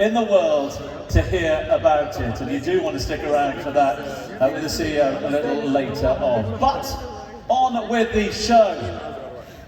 in the world to hear about it. And you do want to stick around for that with the CEO a little later on. But on with the show.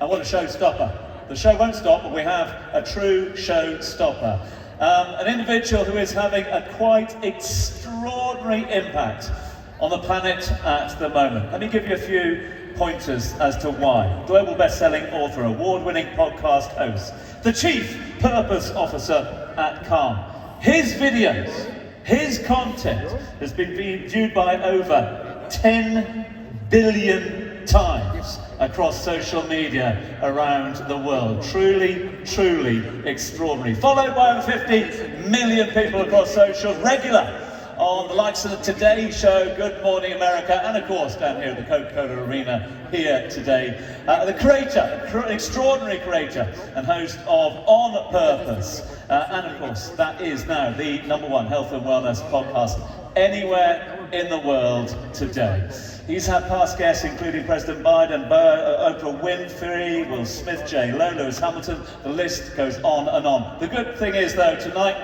And what a showstopper. The show won't stop, but we have a true showstopper. An individual who is having a quite extraordinary impact on the planet at the moment. Let me give you a few pointers as to why. Global best-selling author, award-winning podcast host, the Chief Purpose Officer at Calm. His videos, his content has been viewed by over 10 billion times across social media around the world. Truly, truly extraordinary. Followed by over 50 million people across social, regular on the likes of the Today Show, Good Morning America, and of course down here at the Coca-Cola Arena here today. The creator, extraordinary creator and host of On Purpose. And of course, that is now the #1 health and wellness podcast anywhere in the world today. He's had past guests including President Biden, Oprah Winfrey, Will Smith, J. Lo, Lewis Hamilton, the list goes on and on. The good thing is though, tonight,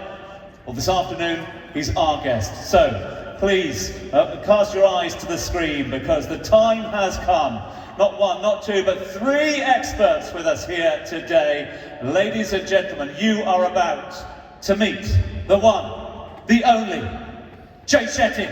or this afternoon, he's our guest. So please cast your eyes to the screen because the time has come. Not one, not two, but 3 experts with us here today. Ladies and gentlemen, you are about to meet the one, the only, Shetty.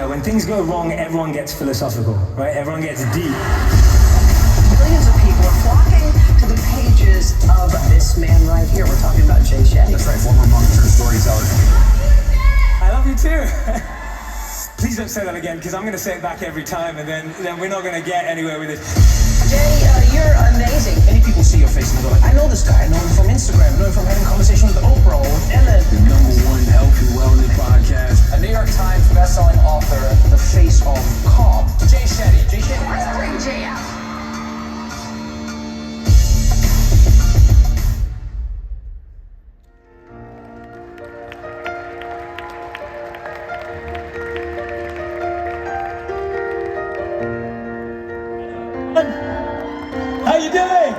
When things go wrong, everyone gets philosophical, right? Everyone gets deep. Millions of people are flocking to the pages of this man right here. We're talking about Shetty. That's right, former monk-turned storyteller. I love you too. Please don't say that again, because I'm going to say it back every time, and then we're not going to get anywhere with it. Jay, you're amazing. Many people see your face and go like, I know this guy. I know him from Instagram. I know him from having a conversation with Oprah or with Ellen. The #1 health and wellness podcast. A New York Times best-selling author, the face of Calm. Shetty. Shetty. Let's bring Jay out. How you doing?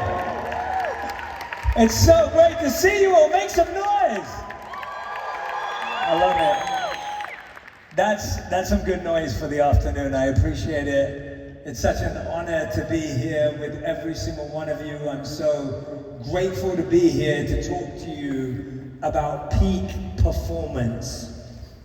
It's so great to see you all. Make some noise. I love it. That's some good noise for the afternoon. I appreciate it. It's such an honor to be here with every single one of you. I'm so grateful to be here to talk to you about peak performance.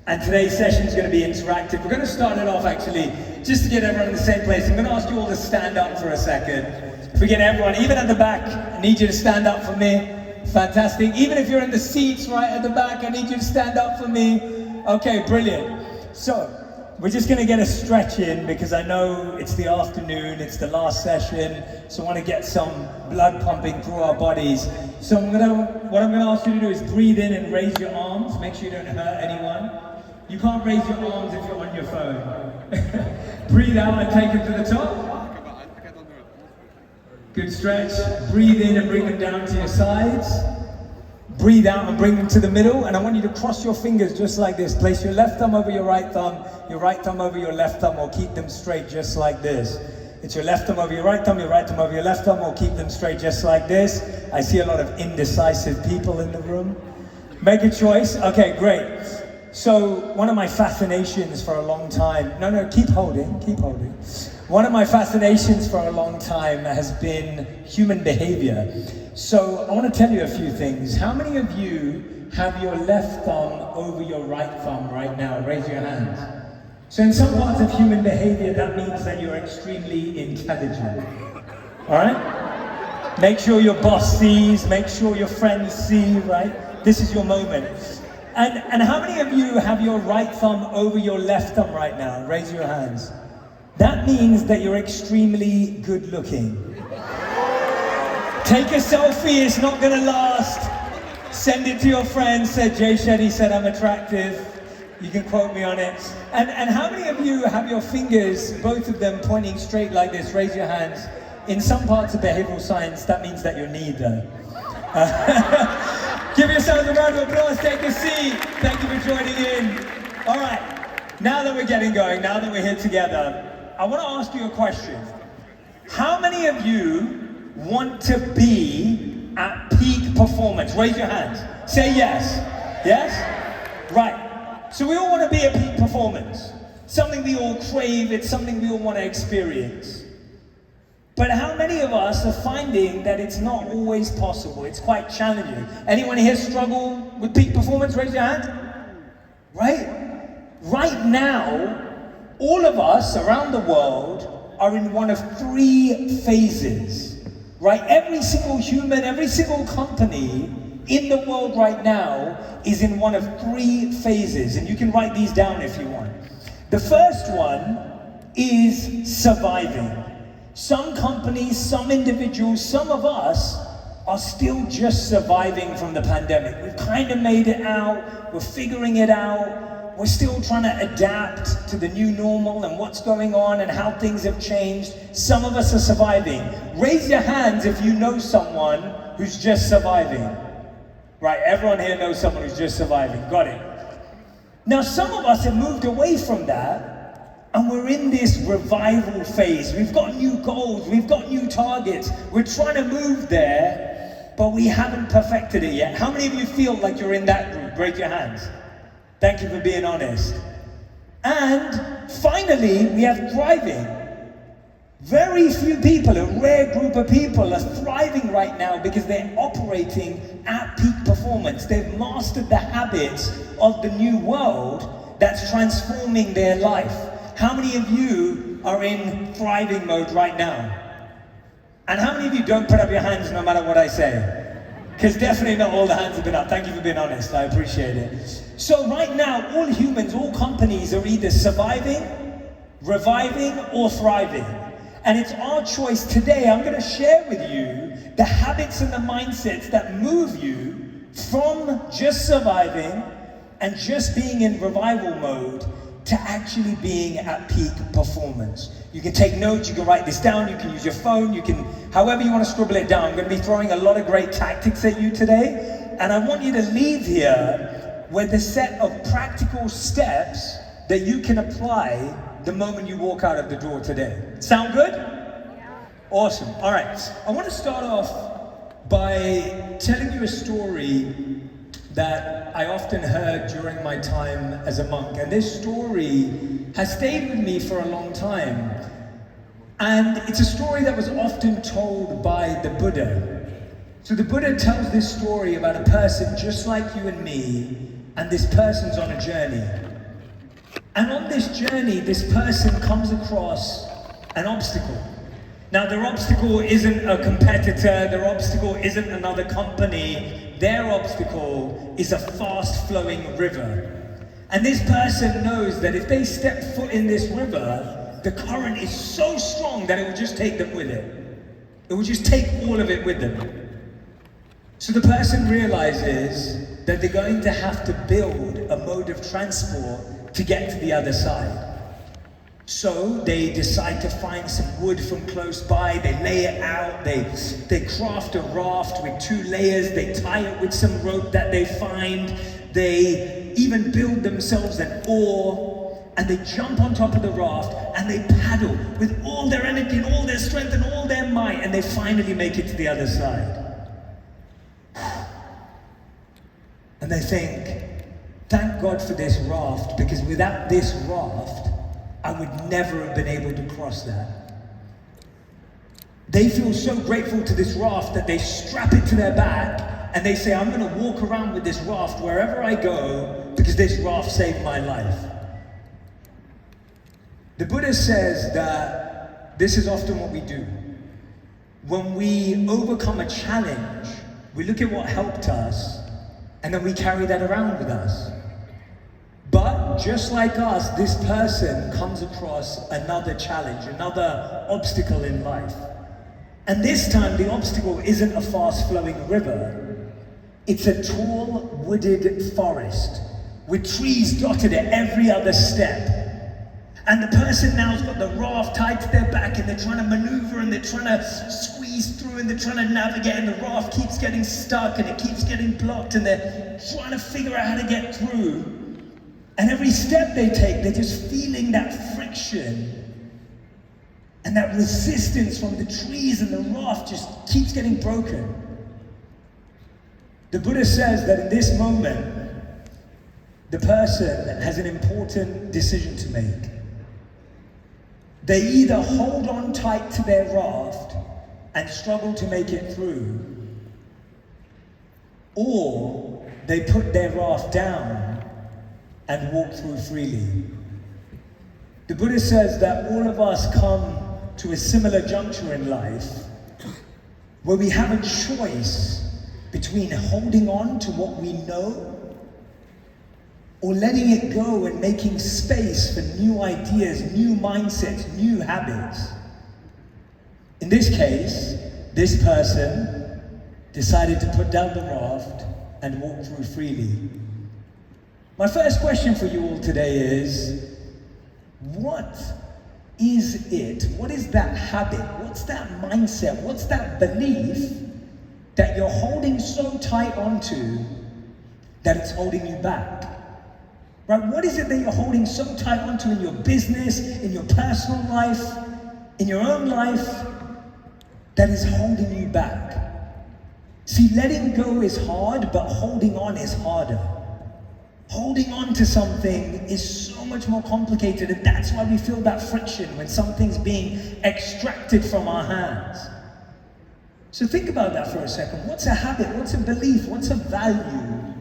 And today's session is going to be interactive. We're going to start it off actually, just to get everyone in the same place. I'm going to ask you all to stand up for a second. If we get everyone, even at the back, I need you to stand up for me. Fantastic. Even if you're in the seats right at the back, I need you to stand up for me. Okay, brilliant. So, we're just going to get a stretch in because I know it's the afternoon, it's the last session, so I want to get some blood pumping through our bodies. So what I'm going to ask you to do is breathe in and raise your arms. Make sure you don't hurt anyone. You can't raise your arms if you're on your phone. Breathe out and take them to the top. Good stretch. Breathe in and bring them down to your sides. Breathe out and bring them to the middle. And I want you to cross your fingers just like this. Place your left thumb over your right thumb over your left thumb, or keep them straight just like this. It's your left thumb over your right thumb over your left thumb, or keep them straight just like this. I see a lot of indecisive people in the room. Make a choice. Okay, great. So one of my fascinations for a long time, keep holding. One of my fascinations for a long time has been human behavior. So I want to tell you a few things. How many of you have your left thumb over your right thumb right now? Raise your hands. So in some parts of human behavior, that means that you're extremely intelligent. All right? Make sure your boss sees, make sure your friends see, right? This is your moment. And how many of you have your right thumb over your left thumb right now? Raise your hands. That means that you're extremely good looking. Take a selfie, it's not gonna last. Send it to your friends, said Jay Shetty said I'm attractive. You can quote me on it. And how many of you have your fingers, both of them pointing straight like this? Raise your hands. in some parts of behavioral science, that means that you're neither. Give yourselves a round of applause, take a seat. Thank you for joining in. All right, now that we're getting going, now that we're here together, I want to ask you a question. How many of you want to be at peak performance? Raise your hands. Say yes. Yes? Right. So we all want to be at peak performance. Something we all crave, it's something we all want to experience. But how many of us are finding that it's not always possible? It's quite challenging. Anyone here struggle with peak performance? Raise your hand. Right now, all of us around the world are in one of 3 phases. Right? Every single human, every single company in the world right now is in one of 3 phases. And you can write these down if you want. The first one is surviving. Some companies, some individuals, some of us are still just surviving from the pandemic. We've kind of made it out, we're figuring it out, we're still trying to adapt to the new normal and what's going on and how things have changed. Some of us are surviving. Raise your hands if you know someone who's just surviving. Right, everyone here knows someone who's just surviving. Got it. Now, some of us have moved away from that, and we're in this revival phase. We've got new goals, we've got new targets. We're trying to move there, but we haven't perfected it yet. How many of you feel like you're in that group? Raise your hands. Thank you for being honest. And finally, we have thriving. Very few people, a rare group of people, are thriving right now because they're operating at peak performance. They've mastered the habits of the new world that's transforming their life. How many of you are in thriving mode right now? And how many of you don't put up your hands no matter what I say? Because definitely not all the hands have been up. Thank you for being honest, I appreciate it. So right now, all humans, all companies are either surviving, reviving, or thriving. And it's our choice today. I'm going to share with you the habits and the mindsets that move you from just surviving and just being in revival mode to actually being at peak performance. You can take notes, you can write this down, you can use your phone, you can, however you want to scribble it down. I'm going to be throwing a lot of great tactics at you today. And I want you to leave here with a set of practical steps that you can apply the moment you walk out of the door today. Sound good? Yeah. Awesome. All right. I want to start off by telling you a story that I often heard during my time as a monk. And this story has stayed with me for a long time. And it's a story that was often told by the Buddha. So the Buddha tells this story about a person just like you and me, and this person's on a journey. And on this journey, this person comes across an obstacle. Now, their obstacle isn't a competitor, their obstacle isn't another company, their obstacle is a fast-flowing river. And this person knows that if they step foot in this river, the current is so strong that it will just take them with it. It will just take all of it with them. So the person realizes that they're going to have to build a mode of transport to get to the other side. So they decide to find some wood from close by, they lay it out, they craft a raft with 2 layers, they tie it with some rope that they find, they even build themselves an oar, and they jump on top of the raft, and they paddle with all their energy and all their strength and all their might, and they finally make it to the other side. And they think, thank God for this raft, because without this raft, I would never have been able to cross that. They feel so grateful to this raft that they strap it to their back and they say, I'm going to walk around with this raft wherever I go because this raft saved my life. The Buddha says that this is often what we do. When we overcome a challenge, we look at what helped us and then we carry that around with us. But just like us, this person comes across another challenge, another obstacle in life. And this time, the obstacle isn't a fast-flowing river. It's a tall, wooded forest with trees dotted at every other step. And the person now's got the raft tied to their back and they're trying to maneuver and they're trying to squeeze through and they're trying to navigate and the raft keeps getting stuck and it keeps getting blocked and they're trying to figure out how to get through. And every step they take, they're just feeling that friction and that resistance from the trees and the raft just keeps getting broken. The Buddha says that in this moment, the person has an important decision to make. They either hold on tight to their raft and struggle to make it through, or they put their raft down and walk through freely. The Buddha says that all of us come to a similar juncture in life where we have a choice between holding on to what we know or letting it go and making space for new ideas, new mindsets, new habits. In this case, this person decided to put down the raft and walk through freely. My first question for you all today is, what is it? What is that habit? What's that mindset? What's that belief that you're holding so tight onto that it's holding you back? Right? What is it that you're holding so tight onto in your business, in your personal life, in your own life, that is holding you back? See, letting go is hard, but holding on is harder. Holding on to something is so much more complicated, and that's why we feel that friction when something's being extracted from our hands. So think about that for a second. What's a habit? What's a belief? What's a value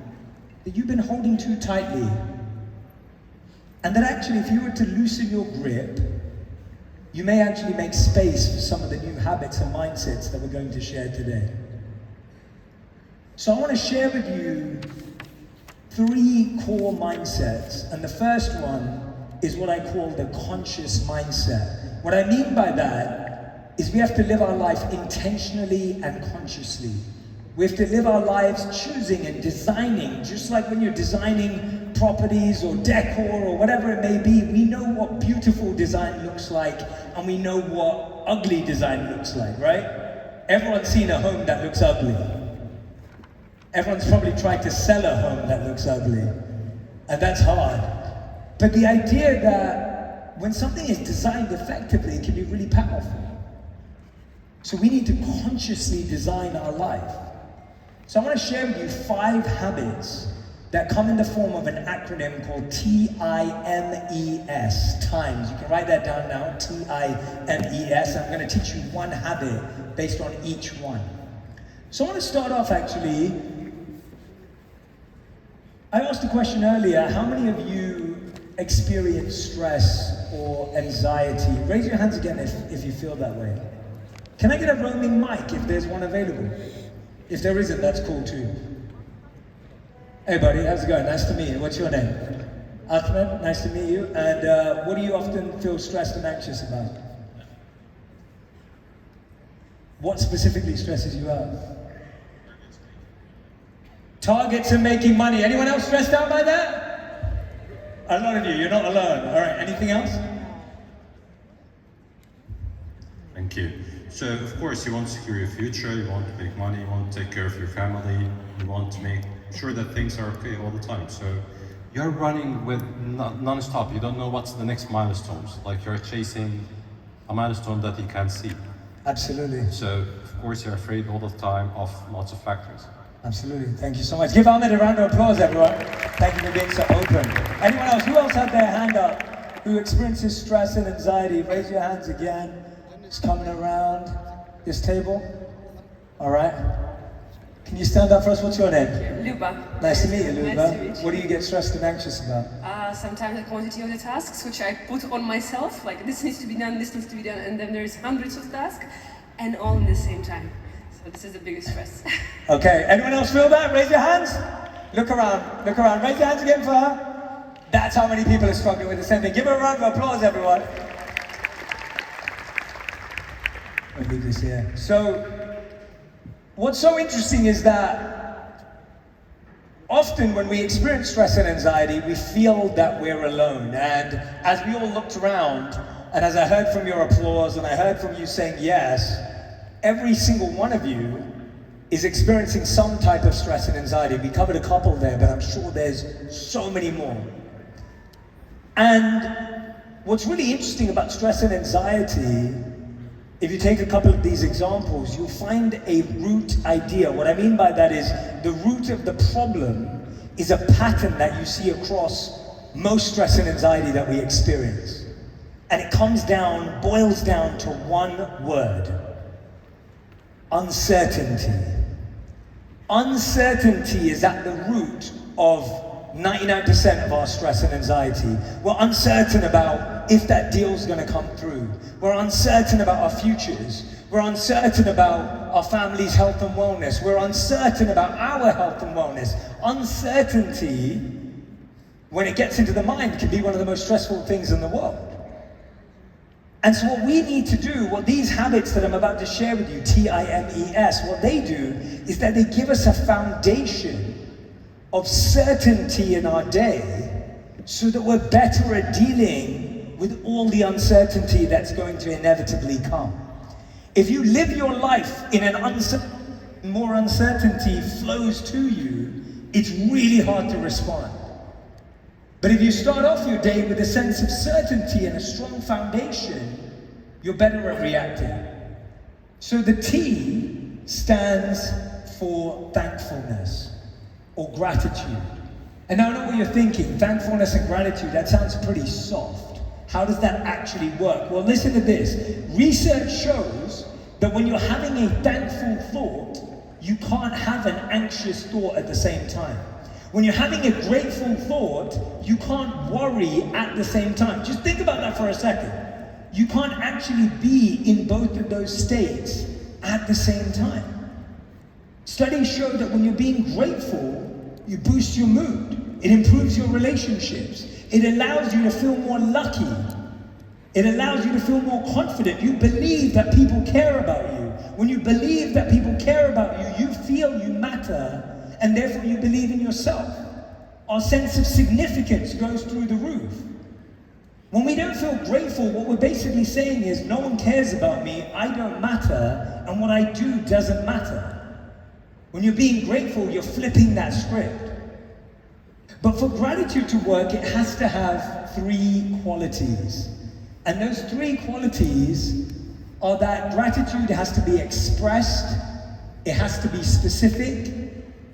that you've been holding too tightly? And that actually, if you were to loosen your grip, you may actually make space for some of the new habits and mindsets that we're going to share today. So I want to share with you 3 core mindsets, and the first one is what I call the conscious mindset. What I mean by that is we have to live our life intentionally and consciously. We have to live our lives choosing and designing, just like when you're designing properties or decor or whatever it may be. We know what beautiful design looks like and we know what ugly design looks like, right? Everyone's seen a home that looks ugly. Everyone's probably tried to sell a home that looks ugly, and that's hard. But the idea that when something is designed effectively, it can be really powerful. So we need to consciously design our life. So I want to share with you 5 habits that come in the form of an acronym called TIMES, times. You can write that down now, TIMES. I'm going to teach you 1 habit based on each one. So I want to start off actually, I asked a question earlier, how many of you experience stress or anxiety? Raise your hands again if you feel that way. Can I get a roaming mic if there's one available? If there isn't, that's cool too. Hey buddy, how's it going? Nice to meet you. What's your name? Ahmed, nice to meet you. And what do you often feel stressed and anxious about? What specifically stresses you out? Targets and making money. Anyone else stressed out by that? A lot of you, you're not alone. All right, anything else? Thank you. So, of course, you want to secure your future, you want to make money, you want to take care of your family, you want to make sure that things are okay all the time. So, you're running with non-stop. You don't know what's the next milestones. Like you're chasing a milestone that you can't see. Absolutely. So, of course, you're afraid all the time of lots of factors. Absolutely. Thank you so much. Give Ahmed a round of applause, everyone. Thank you for being so open. Anyone else? Who else had their hand up? Who experiences stress and anxiety? Raise your hands again. Just coming around this table. All right. Can you stand up for us? What's your name? Luba. Nice to meet you, Luba. Nice to meet you. What do you get stressed and anxious about? Sometimes the quantity of the tasks which I put on myself, like this needs to be done, this needs to be done, and then there's hundreds of tasks, and all at the same time. So this is the biggest stress. Okay, anyone else feel that? Raise your hands. Look around, raise your hands again for her. That's how many people are struggling with the same thing. Give her a round of applause, everyone. I'll leave this here. So, what's so interesting is that Often when we experience stress and anxiety, we feel that we're alone. And as we all looked around, and as I heard from your applause, and I heard from you saying yes, every single one of you is experiencing some type of stress and anxiety. We covered a couple there, but I'm sure there's so many more. And what's really interesting about stress and anxiety, if you take a couple of these examples, you'll find a root idea. What I mean by that is the root of the problem is a pattern that you see across most stress and anxiety that we experience. And it boils down to one word: uncertainty. Uncertainty is at the root of 99% of our stress and anxiety. We're uncertain about if that deal's gonna come through. We're uncertain about our futures. We're uncertain about our family's health and wellness. We're uncertain about our health and wellness. Uncertainty, when it gets into the mind, can be one of the most stressful things in the world. And so what we need to do, what these habits that I'm about to share with you, TIMES, what they do is that they give us a foundation of certainty in our day so that we're better at dealing with all the uncertainty that's going to inevitably come. If you live your life in more uncertainty flows to you, it's really hard to respond. But if you start off your day with a sense of certainty and a strong foundation, you're better at reacting. So the T stands for thankfulness or gratitude. And I know what you're thinking, thankfulness and gratitude, that sounds pretty soft. How does that actually work? Well, listen to this. Research shows that when you're having a thankful thought, you can't have an anxious thought at the same time. When you're having a grateful thought, you can't worry at the same time. Just think about that for a second. You can't actually be in both of those states at the same time. Studies show that when you're being grateful, you boost your mood. It improves your relationships. It allows you to feel more lucky. It allows you to feel more confident. You believe that people care about you. When you believe that people care about you, you feel you matter, and therefore you believe in yourself. Our sense of significance goes through the roof. When we don't feel grateful, what we're basically saying is, no one cares about me, I don't matter, and what I do doesn't matter. When you're being grateful, you're flipping that script. But for gratitude to work, it has to have three qualities. And those three qualities are that gratitude has to be expressed, it has to be specific,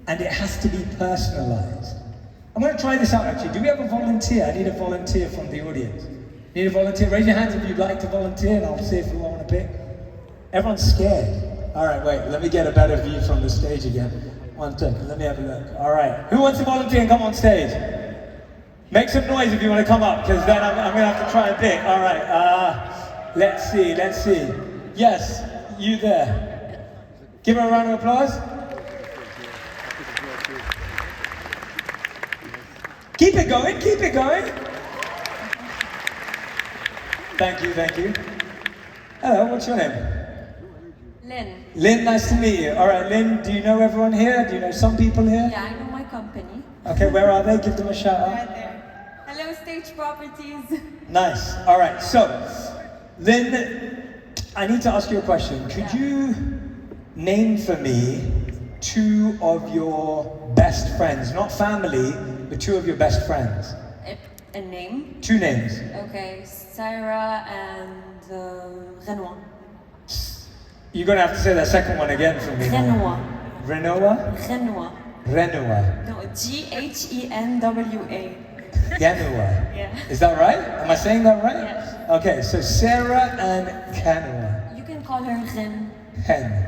and it has to be personalized. I'm going to try this out actually. Do we have a volunteer? I need a volunteer from the audience. Need a volunteer? Raise your hands if you'd like to volunteer, and I'll see if we want to pick. Everyone's scared. All right, wait, let me get a better view from the stage again. 1 second, let me have a look. All right, who wants to volunteer and come on stage? Make some noise if you want to come up, because then I'm going to have to try and pick. All right, let's see. Yes, you there. Give her a round of applause. Keep it going. Thank you. Hello, what's your name? Lynn. Lynn, nice to meet you. All right, Lynn, do you know everyone here? Do you know some people here? Yeah, I know my company. Okay, where are they? Give them a shout out. Right there. Hello, Stage Properties. Nice. All right, so, Lynn, I need to ask you a question. Could you name for me 2 of your best friends? Not family, but 2 of your best friends. A name? 2 names. Okay, Sarah and Renoir. You're going to have to say that second one again for me. Renoir. Renoir? Renoir. No, Ghenwa. Ganua. Yeah. Is that right? Am I saying that right? Yes. Okay, so Sarah and Ganua. You can call her Ren. Hen.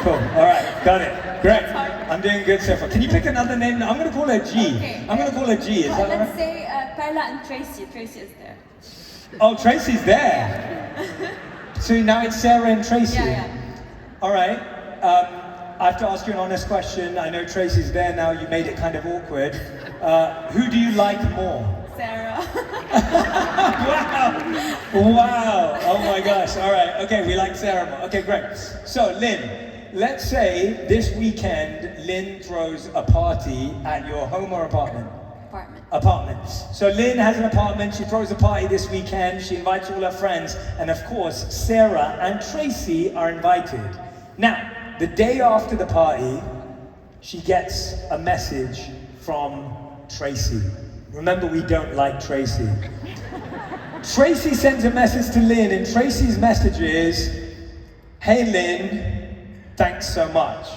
Cool. All right, got it. Great. I'm doing good so far. Can you pick another name? I'm going to call her G. Okay. I'm going to call her G. Is that Let's right? say Perla and Tracy. Tracy is there. Oh, Tracy's there. So now it's Sarah and Tracy. Yeah. All right. I have to ask you an honest question. I know Tracy's there now. You made it kind of awkward. Who do you like more? Sarah. Wow. Oh my gosh. All right. Okay, we like Sarah more. Okay, great. So, Lynn, let's say this weekend Lynn throws a party at your home or apartment? Apartment. So Lynn has an apartment, she throws a party this weekend, she invites all her friends, and of course, Sarah and Tracy are invited. Now, the day after the party, she gets a message from Tracy. Remember, we don't like Tracy. Tracy sends a message to Lynn, and Tracy's message is, "Hey Lynn, thanks so much."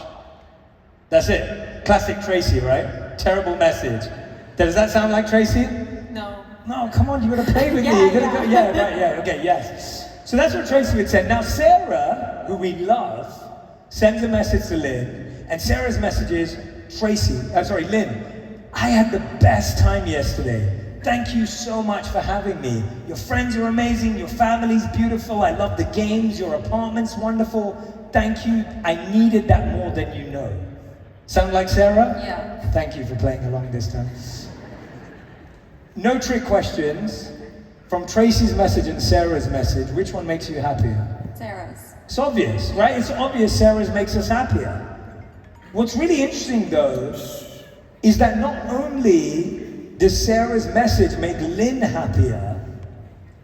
That's it. Classic Tracy, right? Terrible message. Does that sound like Tracy? No. No, come on, you gotta play with me. You gotta go, yeah, right, yeah, okay, yes. So that's what Tracy would say. Now Sarah, who we love, sends a message to Lynn, and Sarah's message is, Lynn, I had the best time yesterday. Thank you so much for having me. Your friends are amazing, your family's beautiful, I love the games, your apartment's wonderful. Thank you, I needed that more than you know. Sound like Sarah? Yeah. Thank you for playing along this time. No trick questions. From Tracy's message and Sarah's message, which one makes you happier? Sarah's. It's obvious, right? It's obvious Sarah's makes us happier. What's really interesting though, is that not only does Sarah's message make Lynn happier,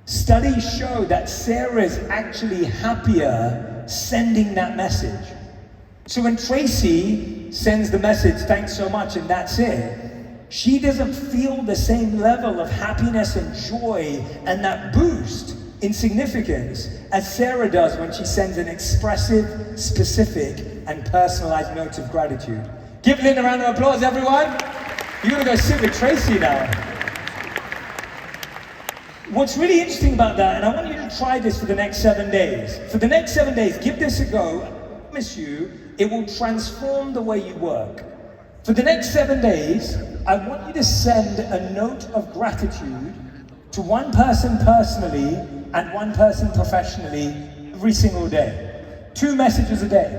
studies show that Sarah's actually happier sending that message. So when Tracy sends the message, "Thanks so much," and that's it, she doesn't feel the same level of happiness and joy and that boost in significance as Sarah does when she sends an expressive, specific, and personalized note of gratitude. Give Lynn a round of applause, everyone. You're gonna go sit with Tracy now. What's really interesting about that, and I want you to try this for the next 7 days. For the next 7 days, give this a go. I promise you, it will transform the way you work. For the next 7 days, I want you to send a note of gratitude to one person personally and one person professionally every single day. 2 messages a day.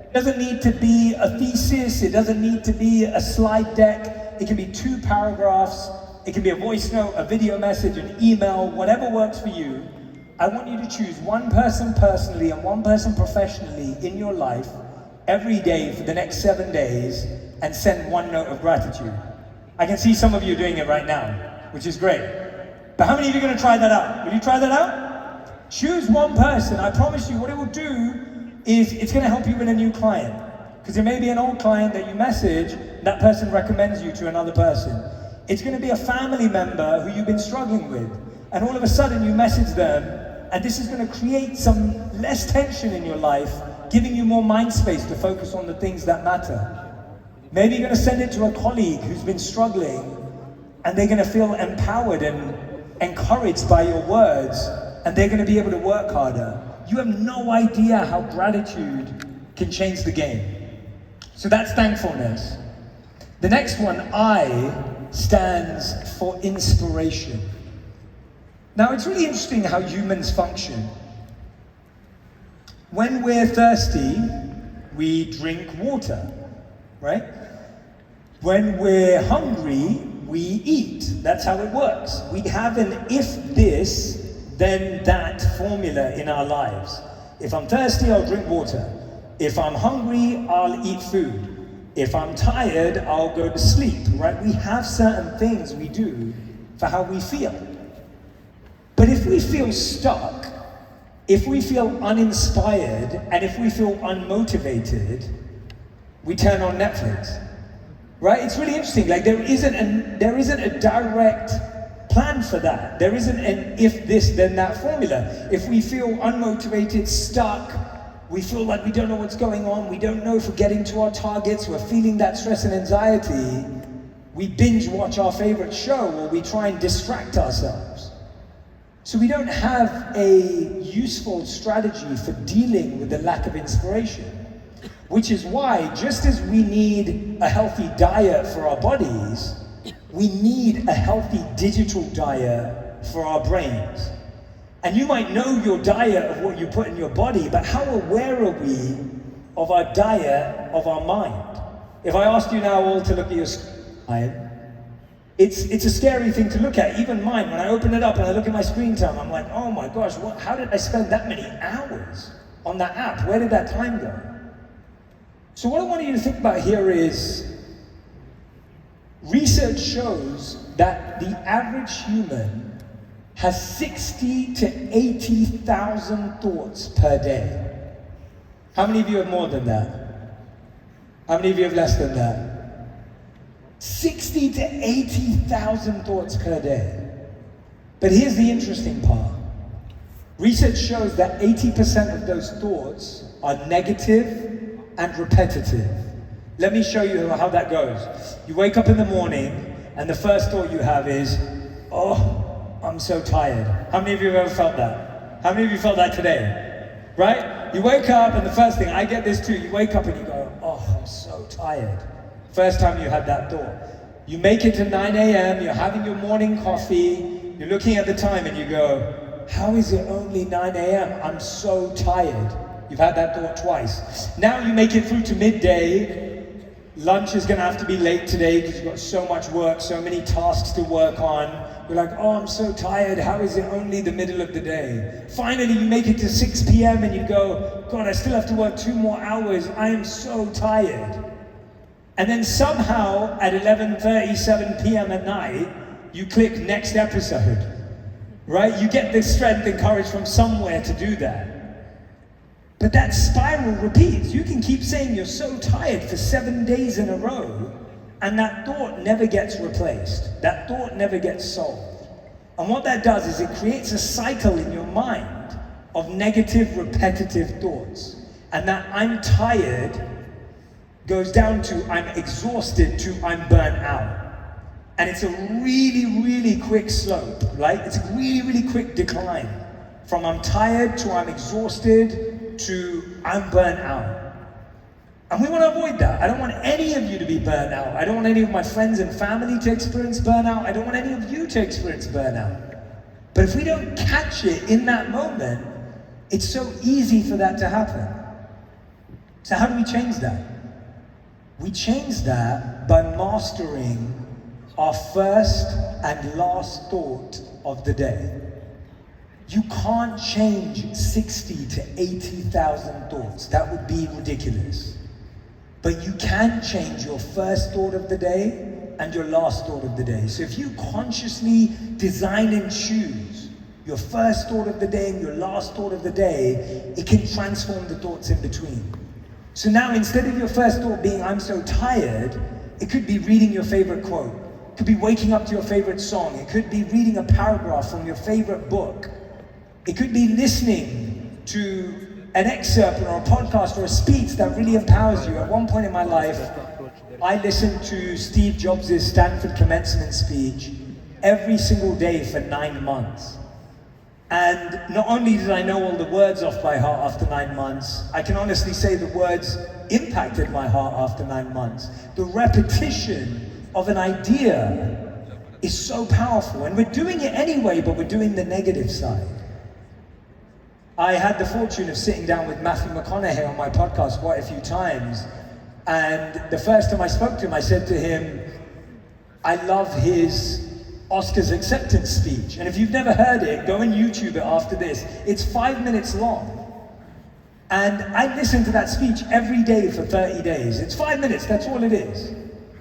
It doesn't need to be a thesis, it doesn't need to be a slide deck, it can be 2 paragraphs, it can be a voice note, a video message, an email, whatever works for you. I want you to choose one person personally and one person professionally in your life every day for the next 7 days and send one note of gratitude. I can see some of you doing it right now, which is great. But how many of you are going to try that out? Will you try that out? Choose one person. I promise you what it will do is it's going to help you win a new client. Because there may be an old client that you message, and that person recommends you to another person. It's going to be a family member who you've been struggling with. And all of a sudden you message them, and this is going to create some less tension in your life, giving you more mind space to focus on the things that matter. Maybe you're going to send it to a colleague who's been struggling, and they're going to feel empowered and encouraged by your words, and they're going to be able to work harder. You have no idea how gratitude can change the game. So that's thankfulness. The next one, I, stands for inspiration. Now it's really interesting how humans function. When we're thirsty, we drink water, right? When we're hungry, we eat. That's how it works. We have an if this, then that formula in our lives. If I'm thirsty, I'll drink water. If I'm hungry, I'll eat food. If I'm tired, I'll go to sleep, right? We have certain things we do for how we feel. But if we feel stuck, if we feel uninspired, and if we feel unmotivated, we turn on Netflix, right? It's really interesting. Like there isn't a direct plan for that. There isn't an if this, then that formula. If we feel unmotivated, stuck, we feel like we don't know what's going on, we don't know if we're getting to our targets, we're feeling that stress and anxiety, we binge watch our favorite show or we try and distract ourselves. So we don't have a useful strategy for dealing with the lack of inspiration. Which is why, just as we need a healthy diet for our bodies, we need a healthy digital diet for our brains. And you might know your diet of what you put in your body, but how aware are we of our diet of our mind? If I asked you now all to look at your screen, it's a scary thing to look at. Even mine, when I open it up and I look at my screen time, I'm like, oh my gosh, how did I spend that many hours on that app? Where did that time go? So what I want you to think about here is, research shows that the average human has 60 to 80,000 thoughts per day. How many of you have more than that? How many of you have less than that? 60 to 80,000 thoughts per day. But here's the interesting part. Research shows that 80% of those thoughts are negative and repetitive. Let me show you how that goes. You wake up in the morning and the first thought you have is, oh, I'm so tired. How many of you have ever felt that? How many of you felt that today? Right? You wake up and the first thing, I get this too, you wake up and you go, oh, I'm so tired. First time you had that thought. You make it to 9 a.m., you're having your morning coffee, you're looking at the time and you go, how is it only 9 a.m.? I'm so tired. You've had that thought twice. Now you make it through to midday. Lunch is gonna have to be late today because you've got so much work, so many tasks to work on. You're like, oh, I'm so tired. How is it only the middle of the day? Finally, you make it to 6 p.m. and you go, God, I still have to work 2 more hours. I am so tired. And then somehow at 11:37 p.m. at night, you click next episode. Right? You get the strength and courage from somewhere to do that. But that spiral repeats. You can keep saying you're so tired for 7 days in a row, and that thought never gets replaced. That thought never gets solved. And what that does is it creates a cycle in your mind of negative, repetitive thoughts. And that I'm tired goes down to I'm exhausted to I'm burnt out. And it's a really, really quick slope, right? It's a really, really quick decline. From I'm tired to I'm exhausted to I'm burnt out. And we want to avoid that. I don't want any of you to be burnt out. I don't want any of my friends and family to experience burnout. I don't want any of you to experience burnout. But if we don't catch it in that moment, it's so easy for that to happen. So how do we change that? We change that by mastering our first and last thought of the day. You can't change 60 to 80,000 thoughts. That would be ridiculous. But you can change your first thought of the day and your last thought of the day. So if you consciously design and choose your first thought of the day and your last thought of the day, it can transform the thoughts in between. So now instead of your first thought being, I'm so tired, it could be reading your favorite quote. It could be waking up to your favorite song. It could be reading a paragraph from your favorite book. It could be listening to an excerpt or a podcast or a speech that really empowers you. At one point in my life, I listened to Steve Jobs' Stanford commencement speech every single day for 9 months. And not only did I know all the words off by heart after 9 months, I can honestly say the words impacted my heart after 9 months. The repetition of an idea is so powerful. And we're doing it anyway, but we're doing the negative side. I had the fortune of sitting down with Matthew McConaughey on my podcast quite a few times. And the first time I spoke to him, I said to him, I love his Oscars acceptance speech. And if you've never heard it, go and YouTube it after this. It's 5 minutes long. And I listened to that speech every day for 30 days. It's 5 minutes, that's all it is.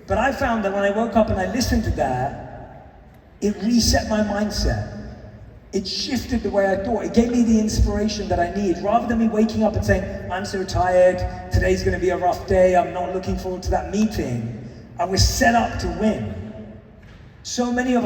But I found that when I woke up and I listened to that, it reset my mindset. It shifted the way I thought. It gave me the inspiration that I need. Rather than me waking up and saying, I'm so tired, today's gonna be a rough day, I'm not looking forward to that meeting, I was set up to win. So many of